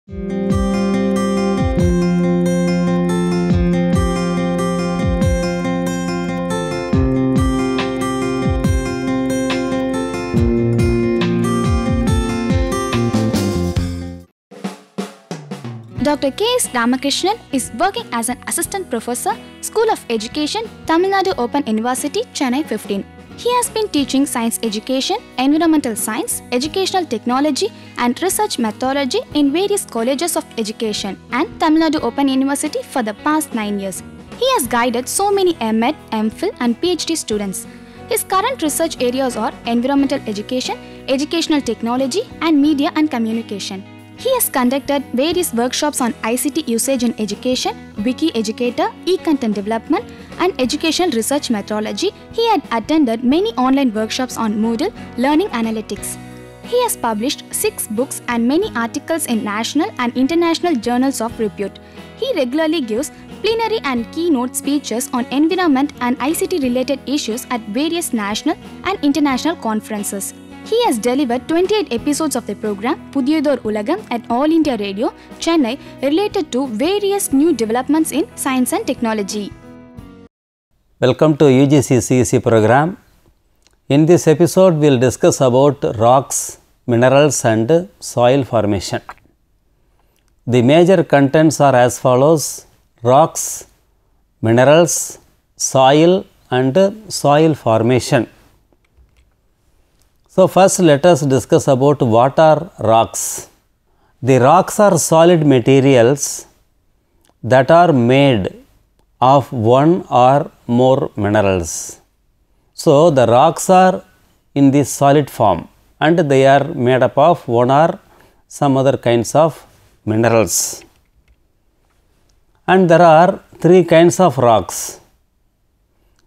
Dr. K.S. Ramakrishnan is working as an assistant professor, School of Education, Tamil Nadu Open University, Chennai 15. He has been teaching science education, environmental science, educational technology and research methodology in various colleges of education and Tamil Nadu Open University for the past 9 years. He has guided so many M.Ed, M.Phil and PhD students. His current research areas are environmental education, educational technology and media and communication. He has conducted various workshops on ICT usage in education, Wiki Educator, e-content development, and educational research methodology. He had attended many online workshops on Moodle, learning analytics. He has published 6 books and many articles in national and international journals of repute. He regularly gives plenary and keynote speeches on environment and ICT related issues at various national and international conferences. He has delivered 28 episodes of the program Pudiyodor Ulagam at All India Radio, Chennai, related to various new developments in science and technology. Welcome to UGC CEC program. In this episode, we will discuss about rocks, minerals and soil formation. The major contents are as follows: rocks, minerals, soil and soil formation. So, first let us discuss about what are rocks. The rocks are solid materials that are made of one or more minerals. So, the rocks are in the solid form and they are made up of one or some other kinds of minerals. And there are 3 kinds of rocks: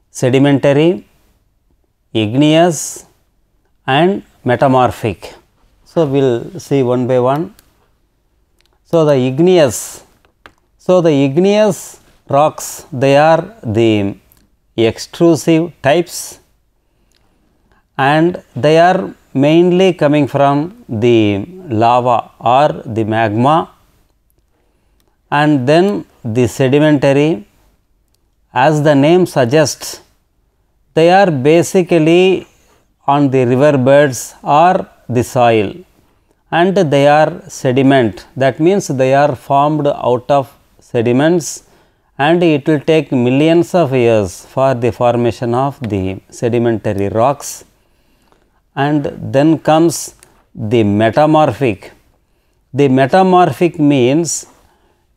sedimentary, igneous and metamorphic. So, we will see one by one. So, the igneous rocks, they are the extrusive types and they are mainly coming from the lava or the magma. And then the sedimentary, as the name suggests, they are basically on the river beds or the soil and they are sediment. That means they are formed out of sediments and it will take millions of years for the formation of the sedimentary rocks. And then comes the metamorphic. The metamorphic means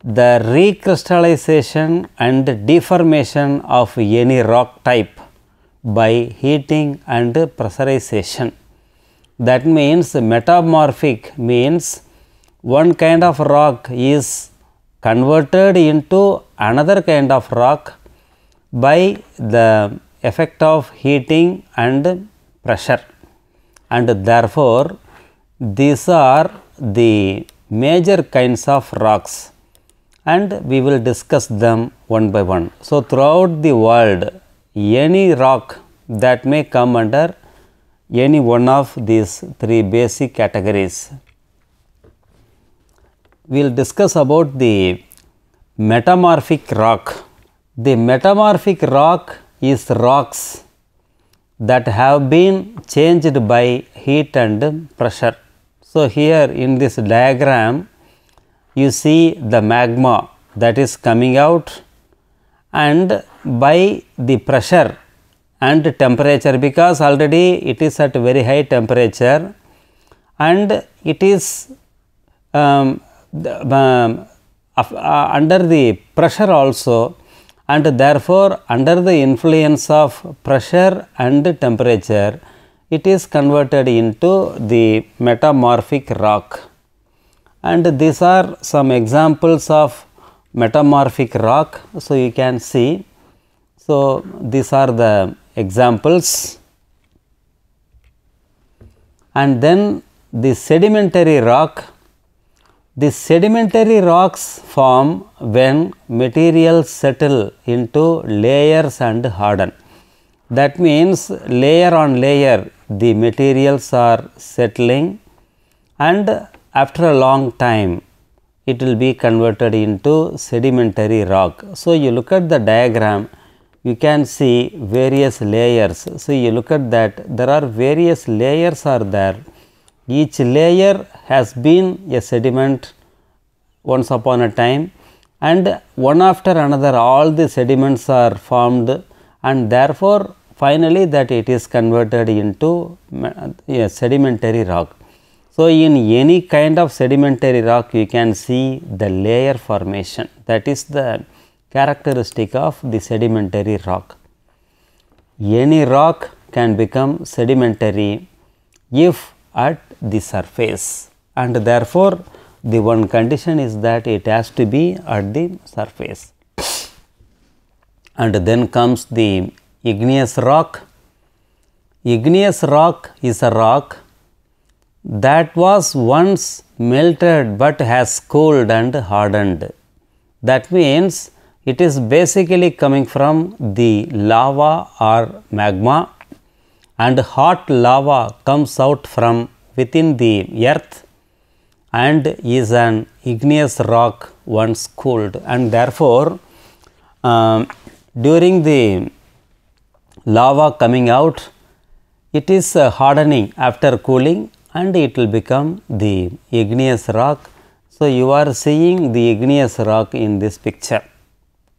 the recrystallization and deformation of any rock type by heating and pressurization. That means metamorphic means one kind of rock is converted into another kind of rock by the effect of heating and pressure, and therefore these are the major kinds of rocks and we will discuss them one by one. So, throughout the world, any rock that may come under any one of these 3 basic categories. We will discuss about the metamorphic rock. The metamorphic rock is rocks that have been changed by heat and pressure. So, here in this diagram you see the magma that is coming out, and by the pressure and temperature, because already it is at very high temperature and it is under the pressure also, and therefore under the influence of pressure and temperature it is converted into the metamorphic rock. And these are some examples of metamorphic rock. So, you can see, so these are the examples. And then the sedimentary rock. The sedimentary rocks form when materials settle into layers and harden. That means layer on layer the materials are settling, and after a long time it will be converted into sedimentary rock. So, you look at the diagram, you can see various layers. So, you look at that, there are various layers are there. Each layer has been a sediment once upon a time, and one after another all the sediments are formed, and therefore, finally, that it is converted into a sedimentary rock. So, in any kind of sedimentary rock you can see the layer formation, that is the characteristic of the sedimentary rock. Any rock can become sedimentary if at the surface, and therefore, the one condition is that it has to be at the surface. And then comes the igneous rock. Igneous rock is a rock that was once melted but has cooled and hardened. That means it is basically coming from the lava or magma, and hot lava comes out from within the earth and is an igneous rock once cooled, and therefore, during the lava coming out, it is hardening after cooling and it will become the igneous rock. So, you are seeing the igneous rock in this picture,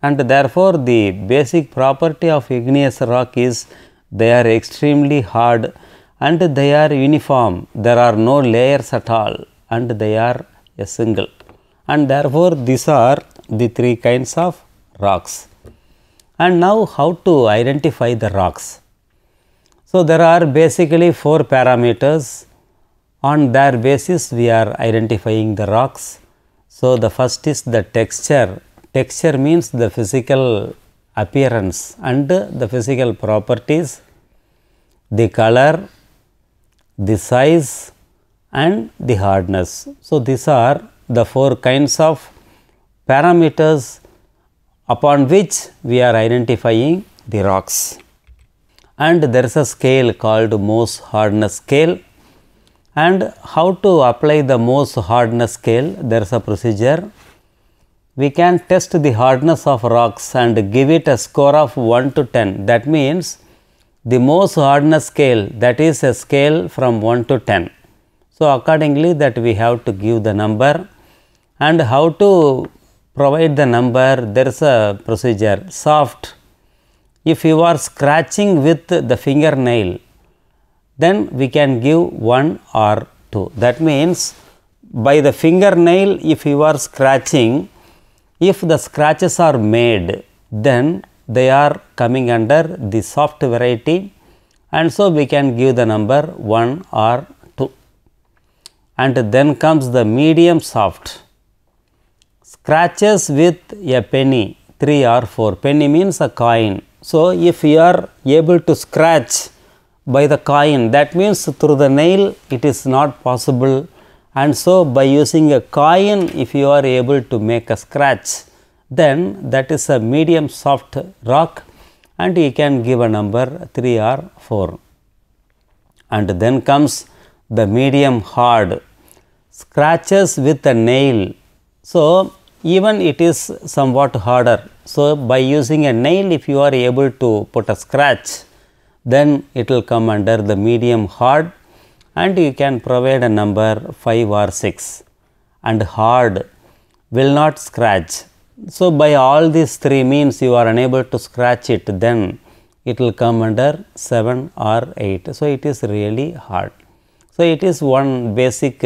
and therefore, the basic property of igneous rock is they are extremely hard and they are uniform, there are no layers at all and they are a single, and therefore, these are the three kinds of rocks. And now, how to identify the rocks? So, there are basically 4 parameters. On their basis, we are identifying the rocks. So, the first is the texture. Texture means the physical appearance and the physical properties, the color, the size and the hardness. So, these are the 4 kinds of parameters upon which we are identifying the rocks. And there is a scale called Mohs hardness scale. And how to apply the Mohs hardness scale? There is a procedure. We can test the hardness of rocks and give it a score of 1 to 10. That means, the Mohs hardness scale, that is a scale from 1 to 10. So, accordingly that we have to give the number, and how to provide the number, there is a procedure. Soft, if you are scratching with the fingernail, then we can give 1 or 2. That means, by the fingernail if you are scratching, if the scratches are made, then they are coming under the soft variety, and so we can give the number 1 or 2. And then comes the medium soft. Scratches with a penny, 3 or 4. Penny means a coin. So, if you are able to scratch by the coin, that means through the nail it is not possible, and so by using a coin if you are able to make a scratch, then that is a medium soft rock, and you can give a number 3 or 4. And then comes the medium hard. Scratches with a nail. So, even it is somewhat harder. So, by using a nail if you are able to put a scratch, then it will come under the medium hard, and you can provide a number 5 or 6. And hard will not scratch. So, by all these 3 means you are unable to scratch it, then it will come under 7 or 8. So, it is really hard. So, it is one basic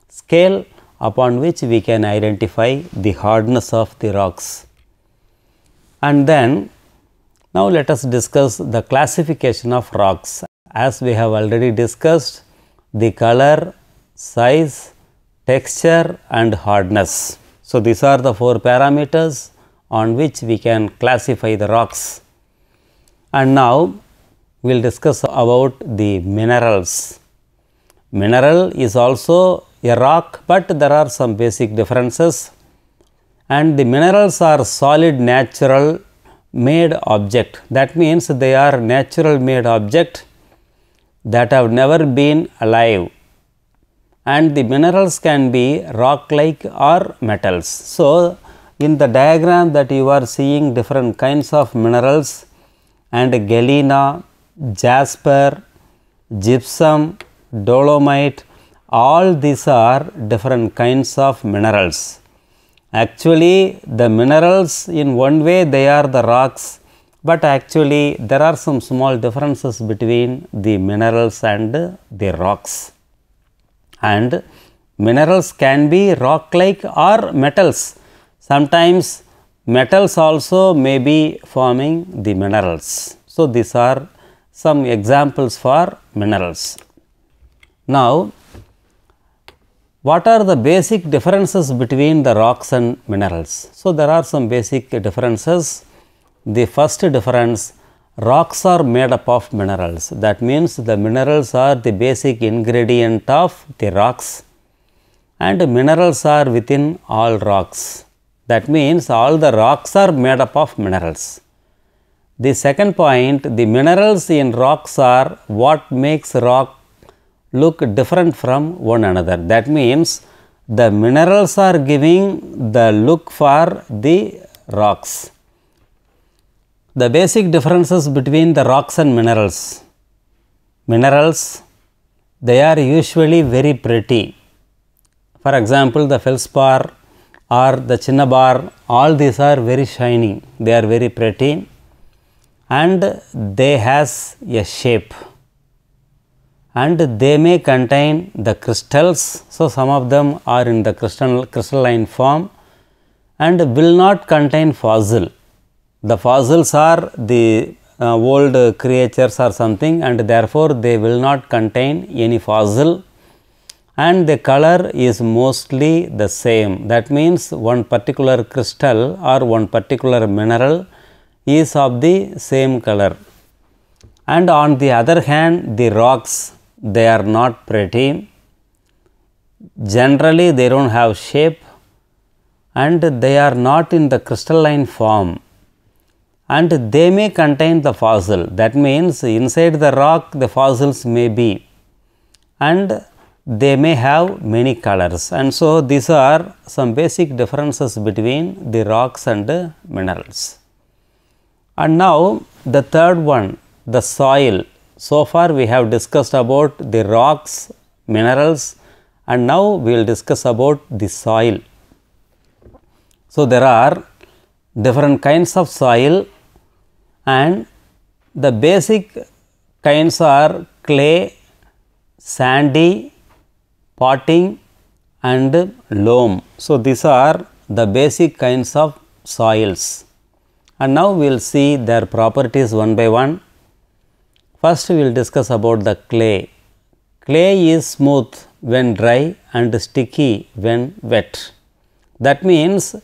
scale upon which we can identify the hardness of the rocks. And then, now let us discuss the classification of rocks. As we have already discussed, the color, size, texture and hardness. So, these are the 4 parameters on which we can classify the rocks. And now, we will discuss about the minerals. Mineral is also a rock, but there are some basic differences, and the minerals are solid natural made object. That means, they are natural made object that have never been alive, and the minerals can be rock-like or metals. So, in the diagram that you are seeing different kinds of minerals and galena, jasper, gypsum, dolomite, all these are different kinds of minerals. Actually, the minerals in one way they are the rocks, but actually there are some small differences between the minerals and the rocks. And minerals can be rock-like or metals. Sometimes metals also may be forming the minerals. So, these are some examples for minerals. Now, what are the basic differences between the rocks and minerals? So, there are some basic differences. The first difference, rocks are made up of minerals. That means the minerals are the basic ingredient of the rocks, and minerals are within all rocks. That means all the rocks are made up of minerals. The second point, the minerals in rocks are what makes rock look different from one another. That means the minerals are giving the look for the rocks. The basic differences between the rocks and minerals. Minerals, they are usually very pretty. For example, the feldspar or the cinnabar, all these are very shiny. They are very pretty and they has a shape, and they may contain the crystals. So, some of them are in the crystalline form and will not contain fossil. The fossils are the old creatures or something, and therefore, they will not contain any fossil, and the color is mostly the same. That means, one particular crystal or one particular mineral is of the same color. And on the other hand, the rocks, they are not pretty. Generally, they do not have shape and they are not in the crystalline form, and they may contain the fossil. That means, inside the rock the fossils may be, and they may have many colors. And so, these are some basic differences between the rocks and minerals. And now, the third one, the soil. So far, we have discussed about the rocks, minerals, and now we will discuss about the soil. So, there are different kinds of soil, and the basic kinds are clay, sandy, potting and loam. So, these are the basic kinds of soils, and now we will see their properties one by one. First, we will discuss about the clay. Clay is smooth when dry and sticky when wet. That means,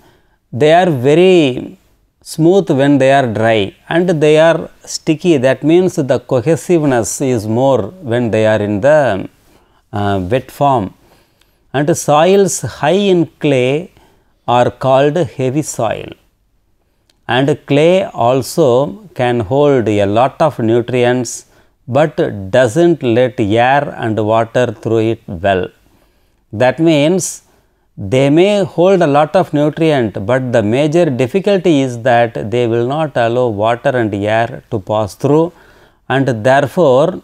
they are very smooth when they are dry and they are sticky. That means, the cohesiveness is more when they are in the wet form. And soils high in clay are called heavy soil. And clay also can hold a lot of nutrients, but does not let air and water through it well. That means, they may hold a lot of nutrient, but the major difficulty is that they will not allow water and air to pass through, and therefore,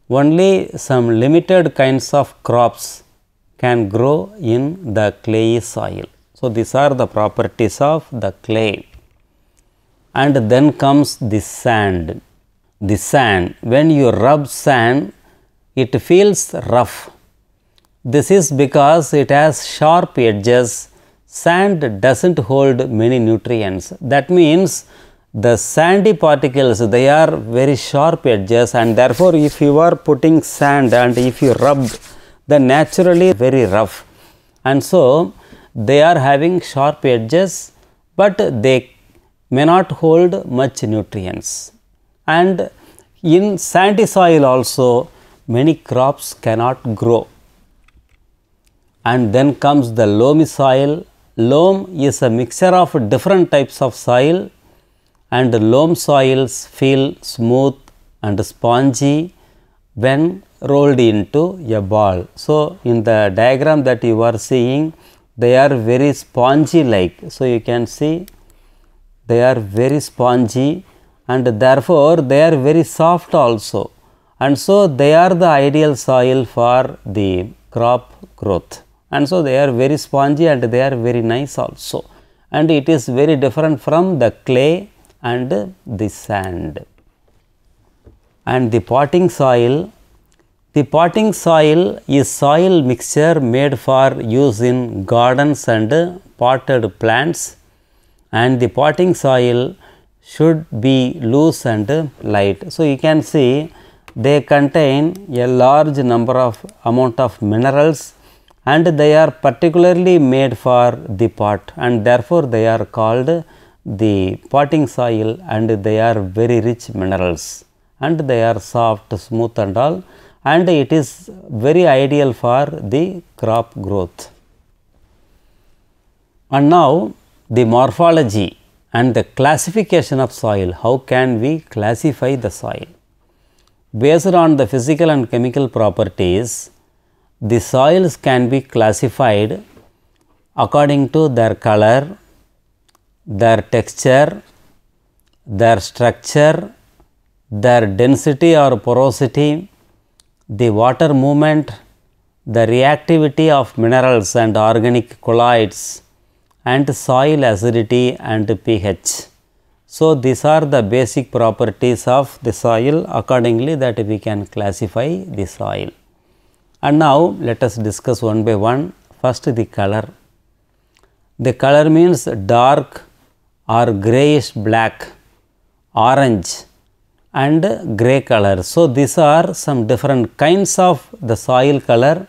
only some limited kinds of crops can grow in the clayey soil. So, these are the properties of the clay. And then comes the sand. The sand, when you rub sand, it feels rough. This is because it has sharp edges. Sand does not hold many nutrients. That means, the sandy particles, they are very sharp edges, and therefore, if you are putting sand and if you rub, then naturally very rough. And so, they are having sharp edges, but they may not hold much nutrients. And in sandy soil also, many crops cannot grow. And then comes the loamy soil. Loam is a mixture of different types of soil, and loam soils feel smooth and spongy when rolled into a ball. So, in the diagram that you are seeing, they are very spongy like. So, you can see they are very spongy and therefore, they are very soft also, and so they are the ideal soil for the crop growth, and so they are very spongy and they are very nice also, and it is very different from the clay and the sand. And the potting soil is soil mixture made for use in gardens and potted plants, and the potting soil should be loose and light. So, you can see they contain a large amount of minerals, and they are particularly made for the pot, and therefore, they are called the potting soil, and they are very rich minerals, and they are soft, smooth and all, and it is very ideal for the crop growth. And now, the morphology and the classification of soil. How can we classify the soil? Based on the physical and chemical properties, the soils can be classified according to their color, their texture, their structure, their density or porosity, the water movement, the reactivity of minerals and organic colloids, and soil acidity and pH. So, these are the basic properties of the soil, accordingly that we can classify the soil. And now, let us discuss one by one. First, the color. The color means dark or grayish black, orange and grey color. So, these are some different kinds of the soil color.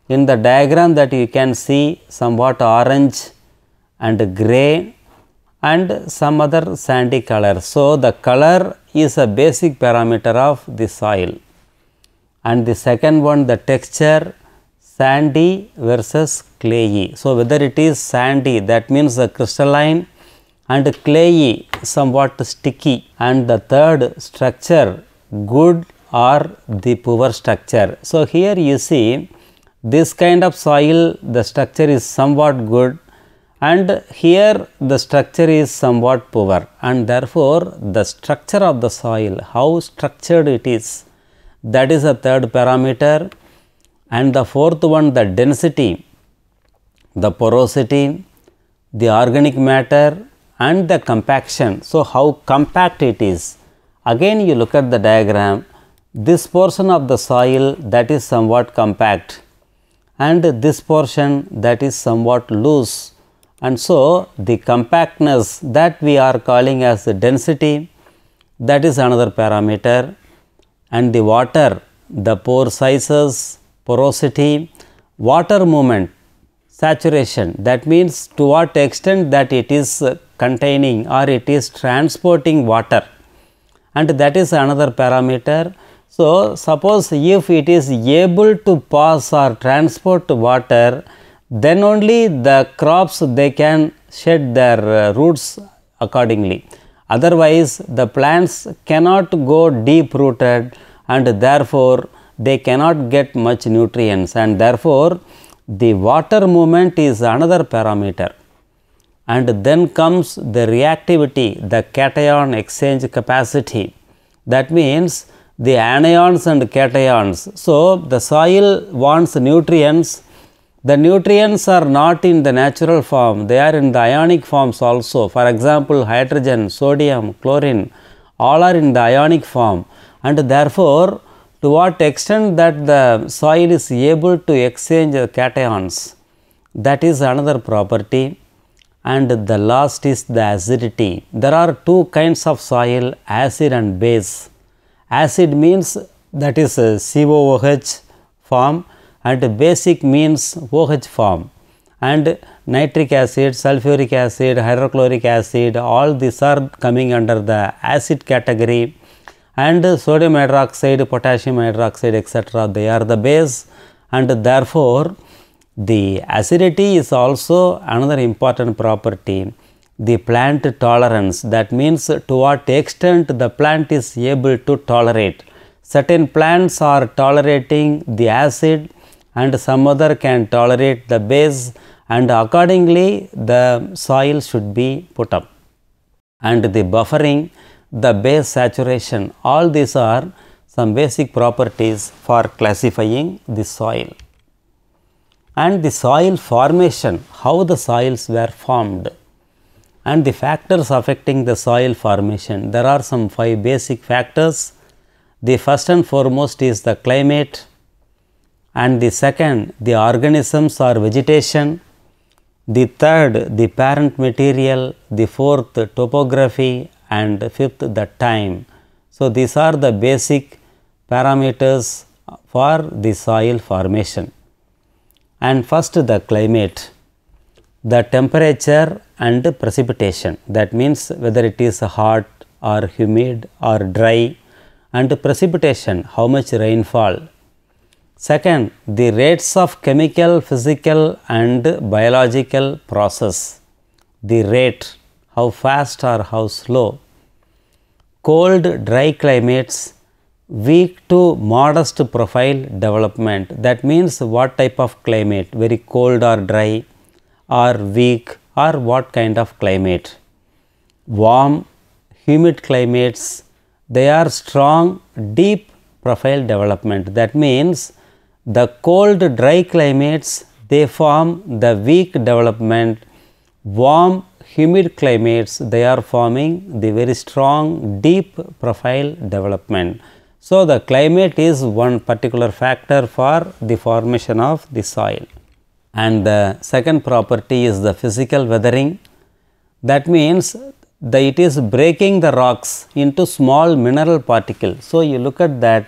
In the diagram that you can see somewhat orange and grey and some other sandy color. So, the color is a basic parameter of the soil. And the second one, the texture, sandy versus clayey. So, whether it is sandy, that means the crystalline, and clayey, somewhat sticky. And the third, structure, good or the poor structure. So, here you see this kind of soil, the structure is somewhat good, and here the structure is somewhat poor, and therefore, the structure of the soil, how structured it is, that is a third parameter. And the fourth one, the density, the porosity, the organic matter and the compaction. So, how compact it is. Again you look at the diagram, this portion of the soil that is somewhat compact, and this portion that is somewhat loose. And so, the compactness that we are calling as the density, that is another parameter, and the water, the pore sizes, porosity, water movement, saturation, that means to what extent that it is containing or it is transporting water, and that is another parameter. So, suppose if it is able to pass or transport water, then only the crops they can shed their roots accordingly. Otherwise, the plants cannot go deep rooted, and therefore, they cannot get much nutrients, and therefore, the water movement is another parameter. And then comes the reactivity, the cation exchange capacity, that means the anions and cations. So, the soil wants nutrients. The nutrients are not in the natural form, they are in the ionic forms also. For example, hydrogen, sodium, chlorine, all are in the ionic form, and therefore, to what extent that the soil is able to exchange cations, that is another property. And the last is the acidity. There are two kinds of soil, acid and base. Acid means that is a COOH form, and basic means OH form, and nitric acid, sulfuric acid, hydrochloric acid, all these are coming under the acid category, and sodium hydroxide, potassium hydroxide, etc., they are the base, and therefore, the acidity is also another important property. The plant tolerance, that means to what extent the plant is able to tolerate. Certain plants are tolerating the acid and some other can tolerate the base, and accordingly the soil should be put up. And the buffering, the base saturation, all these are some basic properties for classifying the soil. And the soil formation, how the soils were formed, and the factors affecting the soil formation. There are some 5 basic factors. The first and foremost is the climate, and the second the organisms or vegetation, the third the parent material, the fourth topography, and fifth the time. So, these are the basic parameters for the soil formation. And first the climate, the temperature and precipitation, that means whether it is hot or humid or dry, and precipitation, how much rainfall. Second, the rates of chemical, physical and biological process, the rate, how fast or how slow. Cold, dry climates, weak to modest profile development, that means what type of climate, very cold or dry or weak or what kind of climate. Warm, humid climates, they are strong, deep profile development, that means the cold dry climates they form the weak development, warm humid climates they are forming the very strong deep profile development. So, the climate is one particular factor for the formation of the soil. And the second property is the physical weathering, that means it is breaking the rocks into small mineral particles. So, you look at that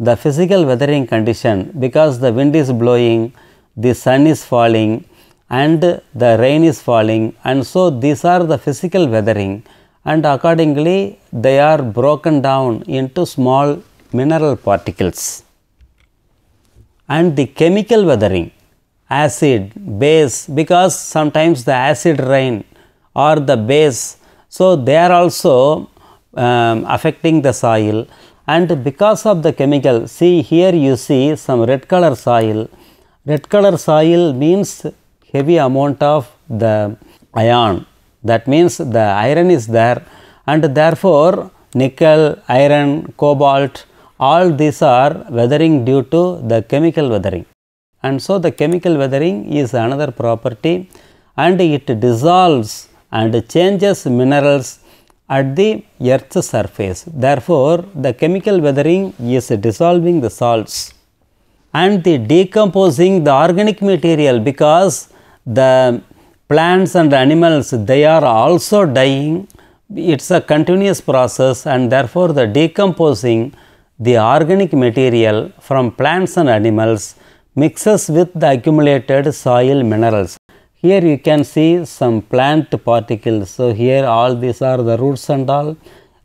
the physical weathering condition, because the wind is blowing, the sun is falling and the rain is falling, and so these are the physical weathering, and accordingly they are broken down into small mineral particles. And the chemical weathering, acid, base, because sometimes the acid rain or the base, so they are also affecting the soil. And because of the chemical, see here you see some red color soil. Red color soil means heavy amount of the iron, that means the iron is there, and therefore nickel, iron, cobalt, all these are weathering due to the chemical weathering. And so the chemical weathering is another property, and it dissolves and changes minerals at the earth's surface. Therefore, the chemical weathering is dissolving the salts and the decomposing the organic material, because the plants and animals they are also dying. It is a continuous process, and therefore, the decomposing the organic material from plants and animals mixes with the accumulated soil minerals. Here you can see some plant particles. So, here all these are the roots and all,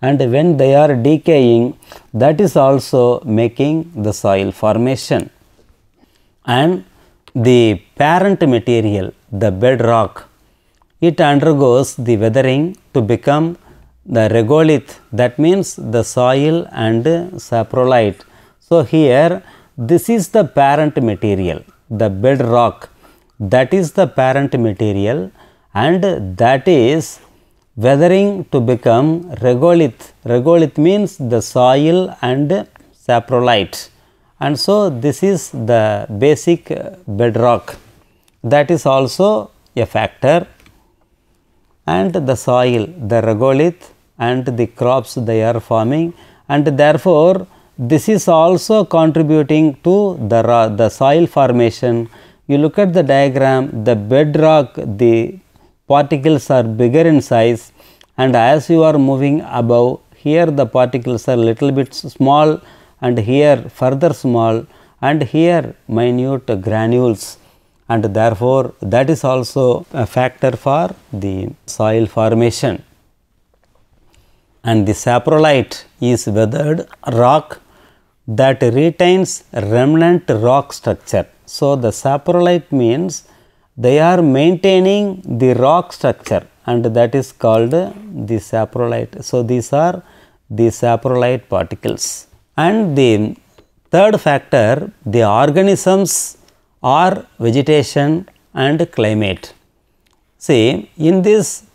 and when they are decaying, that is also making the soil formation. And the parent material, the bedrock, it undergoes the weathering to become the regolith, that means the soil and saprolite. So, here this is the parent material, the bedrock, that is the parent material, and that is weathering to become regolith. Regolith means the soil and saprolite, and so this is the basic bedrock, that is also a factor. And the soil, the regolith, and the crops they are forming, and therefore, this is also contributing to the soil formation. You look at the diagram, the bedrock, the particles are bigger in size, and as you are moving above, here the particles are little bit small, and here further small, and here minute granules, and therefore, that is also a factor for the soil formation. And the saprolite is weathered rock that retains remnant rock structure. So, the saprolite means they are maintaining the rock structure, and that is called the saprolite. So, these are the saprolite particles. And the third factor, the organisms or vegetation and climate. See, in this,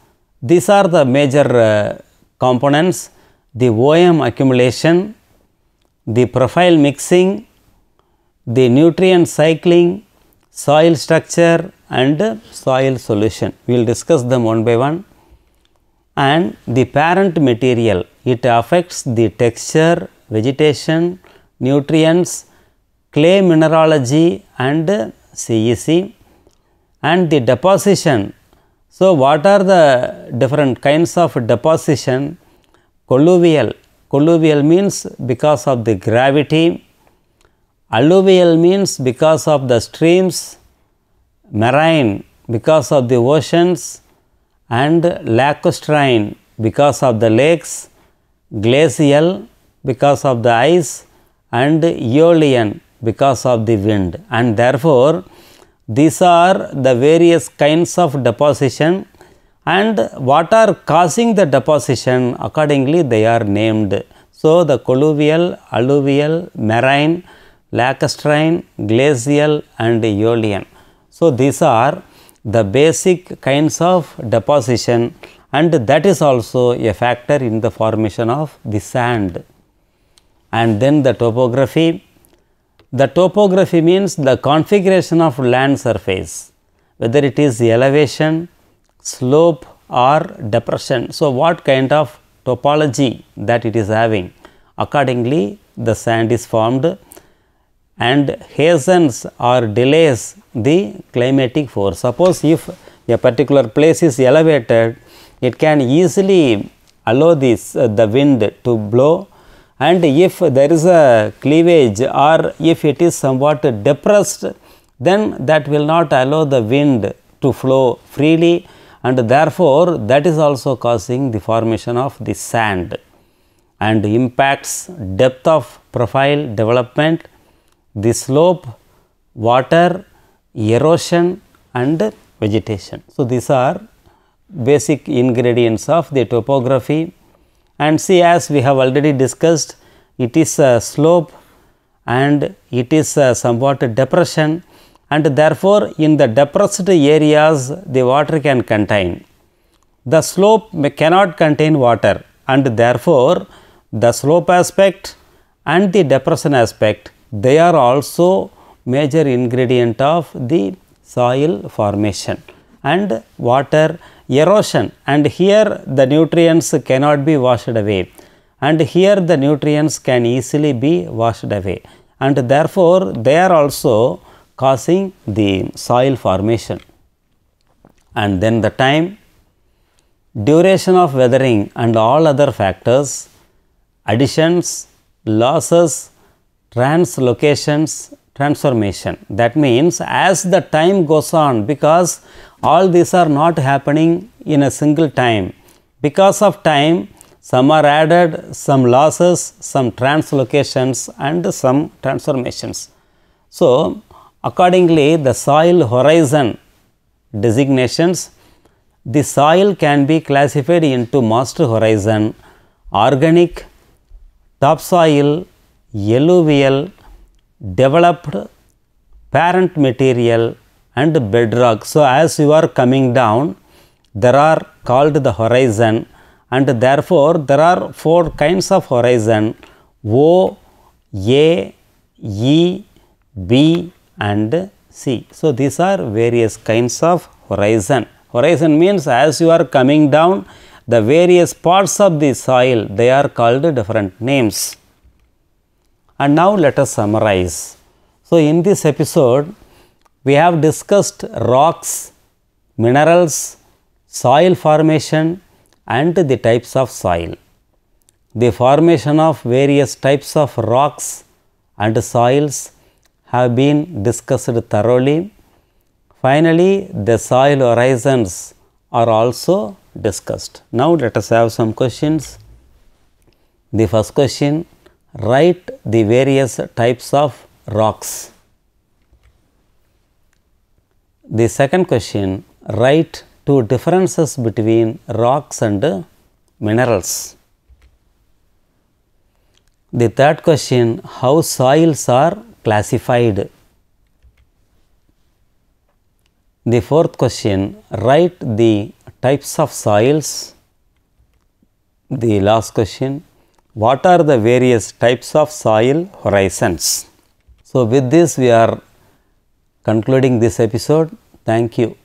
these are the major components: the OM accumulation, the profile mixing, the nutrient cycling, soil structure and soil solution. We will discuss them one by one. And the parent material, it affects the texture, vegetation, nutrients, clay mineralogy and CEC. And the deposition. So, what are the different kinds of deposition? Colluvial. Colluvial means because of the gravity. Alluvial means because of the streams. Marine because of the oceans. And lacustrine because of the lakes. Glacial because of the ice. And aeolian because of the wind. And therefore, these are the various kinds of deposition, and what are causing the deposition, accordingly they are named. So, the colluvial, alluvial, marine, lacustrine, glacial and aeolian. So, these are the basic kinds of deposition, and that is also a factor in the formation of the sand. And then the topography. The topography means the configuration of land surface, whether it is elevation, slope or depression. So, what kind of topology that it is having, accordingly the sand is formed, and hastens or delays the climatic force. Suppose if a particular place is elevated, it can easily allow this the wind to blow. And if there is a cleavage or if it is somewhat depressed, then that will not allow the wind to flow freely, and therefore, that is also causing the formation of the sand. And impacts depth of profile development, the slope, water, erosion and vegetation. So, these are basic ingredients of the topography. And see, as we have already discussed, it is a slope and it is a somewhat depression, and therefore, in the depressed areas the water can contain. The slope cannot contain water, and therefore, the slope aspect and the depression aspect, they are also major ingredient of the soil formation. And water erosion, and here the nutrients cannot be washed away, and here the nutrients can easily be washed away, and therefore, they are also causing the soil formation. And then the time, duration of weathering and all other factors, additions, losses, translocations, transformation. That means, as the time goes on, because all these are not happening in a single time. Because of time, some are added, some losses, some translocations and some transformations. So, accordingly, the soil horizon designations, the soil can be classified into master horizon, organic, topsoil, alluvial, developed, parent material and bedrock. So, as you are coming down, there are called the horizon, and therefore, there are 4 kinds of horizon: O, A, E, B and C. So, these are various kinds of horizon. Horizon means as you are coming down, the various parts of the soil, they are called different names. And now, let us summarize. So, in this episode, we have discussed rocks, minerals, soil formation and the types of soil. The formation of various types of rocks and soils have been discussed thoroughly. Finally, the soil horizons are also discussed. Now, let us have some questions. The first question, write the various types of rocks. The second question, write 2 differences between rocks and minerals. The third question, how soils are classified. The fourth question, write the types of soils. The last question, what are the various types of soil horizons? So, with this we are concluding this episode. Thank you.